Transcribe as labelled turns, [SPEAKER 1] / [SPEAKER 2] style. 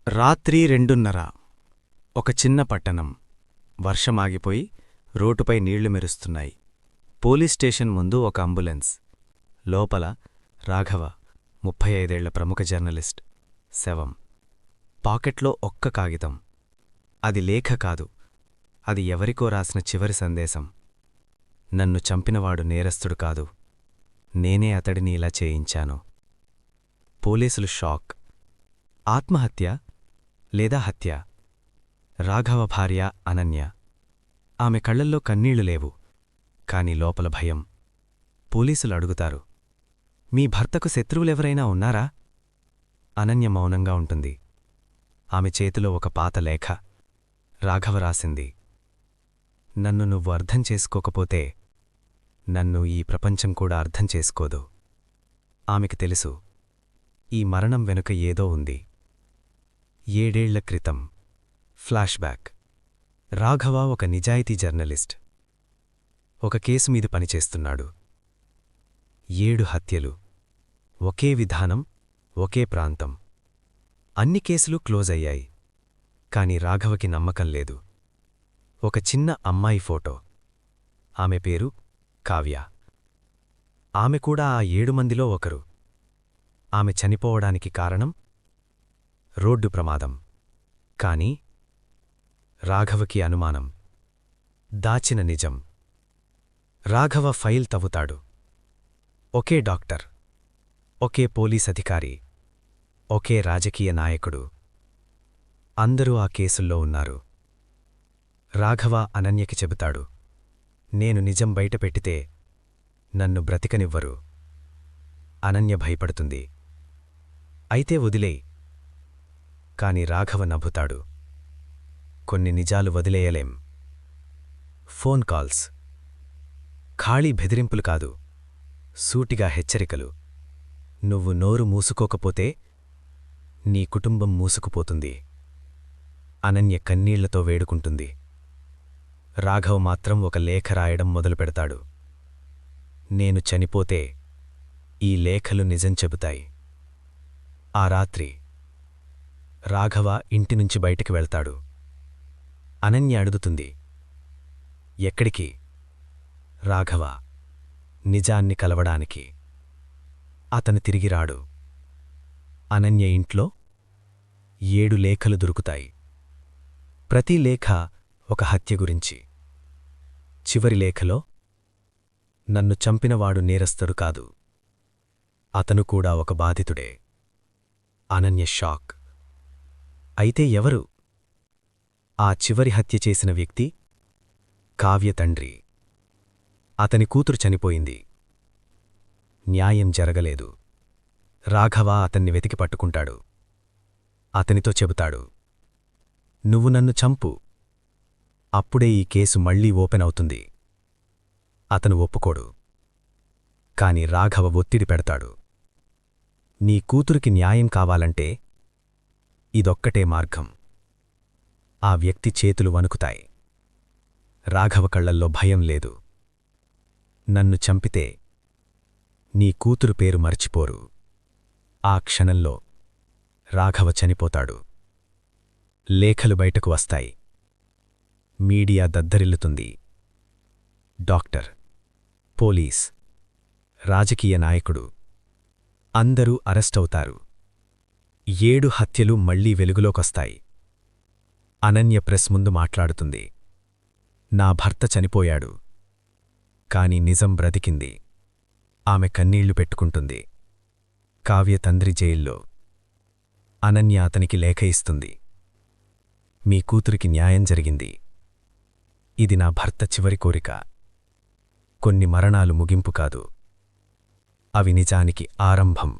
[SPEAKER 1] రాత్రి 2:30. ఒక చిన్న పట్టణం. వర్షమాగిపోయి రోడ్డుపై నీళ్లు మెరుస్తున్నాయి. పోలీస్ స్టేషన్ ముందు ఒక అంబులెన్స్. లోపల రాఘవ, 35 ఏళ్ల ప్రముఖ జర్నలిస్ట్. శవం. పాకెట్లో ఒక్క కాగితం. అది లేఖ కాదు, అది ఎవరికో రాసిన చివరి సందేశం. నన్ను చంపినవాడు నేరస్తుడు కాదు, నేనే అతడిని ఇలా చేయించాను. పోలీసులు షాక్. ఆత్మహత్య లేదా హత్య? రాఘవ భార్య అనన్య. ఆమె కళ్లల్లో కన్నీళ్లు లేవు, కాని లోపల భయం. పోలీసులు అడుగుతారు, మీ భర్తకు శత్రువులెవరైనా ఉన్నారా? అనన్య మౌనంగా ఉంటుంది. ఆమె చేతిలో ఒక పాత లేఖ. రాఘవ రాసింది, నన్ను నువ్వు అర్థం చేసుకోకపోతే నన్ను ఈ ప్రపంచం కూడా అర్థం చేసుకోదు. ఆమెకు తెలుసు, ఈ మరణం వెనుక ఏదో ఉంది. 7 ఏళ్ల క్రితం. ఫ్లాష్బ్యాక్. రాఘవ ఒక నిజాయితీ జర్నలిస్ట్. ఒక కేసు మీద పనిచేస్తున్నాడు. 7 హత్యలు. ఒకే విధానం, ఒకే ప్రాంతం. అన్ని కేసులు క్లోజ్ అయ్యాయి. కాని రాఘవకి నమ్మకం లేదు. ఒక చిన్న అమ్మాయి ఫోటో. ఆమె పేరు కావ్య. ఆమె కూడా ఆ 7 మందిలో ఒకరు. ఆమె చనిపోవడానికి కారణం రోడ్డు ప్రమాదం. కాని రాఘవకి అనుమానం. దాచిన నిజం. రాఘవ ఫైల్ తవ్వుతాడు. ఒకే డాక్టర్, ఒకే పోలీస్ అధికారి, ఒకే రాజకీయ నాయకుడు. అందరూ ఆ కేసుల్లో ఉన్నారు. రాఘవ అనన్యకి చెబుతాడు, నేను నిజం బయటపెట్టితే నన్ను బ్రతికనివ్వరు. అనన్య భయపడుతుంది. అయితే వదిలేయ్. కాని రాఘవ నవ్వుతాడు. కొన్ని నిజాలు వదిలేయలేం. Phone calls. ఖాళీ బెదిరింపులు కాదు, సూటిగా హెచ్చరికలు. నువ్వు నోరు మూసుకోకపోతే నీ కుటుంబం మూసుకుపోతుంది. అనన్య కన్నీళ్లతో వేడుకుంటుంది. రాఘవ్ మాత్రం ఒక లేఖ రాయడం మొదలుపెడతాడు. నేను చనిపోతే ఈ లేఖలు నిజం చెబుతాయి. ఆ రాత్రి రాఘవ ఇంటినుంచి బయటికి వెళ్తాడు. అనన్య అడుగుతుంది, ఎక్కడికి? రాఘవ, నిజాన్ని కలవడానికి. అతను తిరిగిరాడు. అనన్య ఇంట్లో 7 లేఖలు దొరుకుతాయి. ప్రతి లేఖ ఒక హత్య గురించి. చివరి లేఖలో, నన్ను చంపినవాడు నేరస్తుడు కాదు, అతను కూడా ఒక బాధితుడే. అనన్య షాక్. అయితే ఎవరు? ఆ చివరి హత్య చేసిన వ్యక్తి కావ్య తండ్రి. అతని కూతురు చనిపోయింది. న్యాయం జరగలేదు. రాఘవ అతన్ని వెతికి పట్టుకుంటాడు. అతనితో చెబుతాడు, నువ్వు నన్ను చంపు, అప్పుడే ఈ కేసు మళ్లీ ఓపెన్ అవుతుంది. అతను ఒప్పుకోడు. కాని రాఘవ ఒత్తిడి పెడతాడు. నీ కూతురికి న్యాయం కావాలంటే ఇదొక్కటే మార్గం. ఆ వ్యక్తి చేతులు వణుకుతాయి. రాఘవ కళ్లల్లో భయం లేదు. నన్ను చంపితే నీ కూతురు పేరు మర్చిపోరు. ఆ క్షణంలో రాఘవ చనిపోతాడు. లేఖలు బయటకు వస్తాయి. మీడియా దద్దరిల్లుతుంది. డాక్టర్, పోలీస్, రాజకీయ నాయకుడు అందరూ అరెస్టవుతారు. 7 హత్యలు మళ్లీ వెలుగులోకొస్తాయి. అనన్య ప్రెస్ ముందు మాట్లాడుతుంది. నా భర్త చనిపోయాడు, కాని నిజం బ్రతికింది. ఆమె కన్నీళ్లు పెట్టుకుంటుంది. కావ్య తండ్రి జైల్లో. అనన్య అతనికి లేఖ ఇస్తుంది. మీ కూతురికి న్యాయం జరిగింది. ఇది నా భర్త చివరి కోరిక. కొన్ని మరణాలు ముగింపు కాదు, అవి నిజానికి ఆరంభం.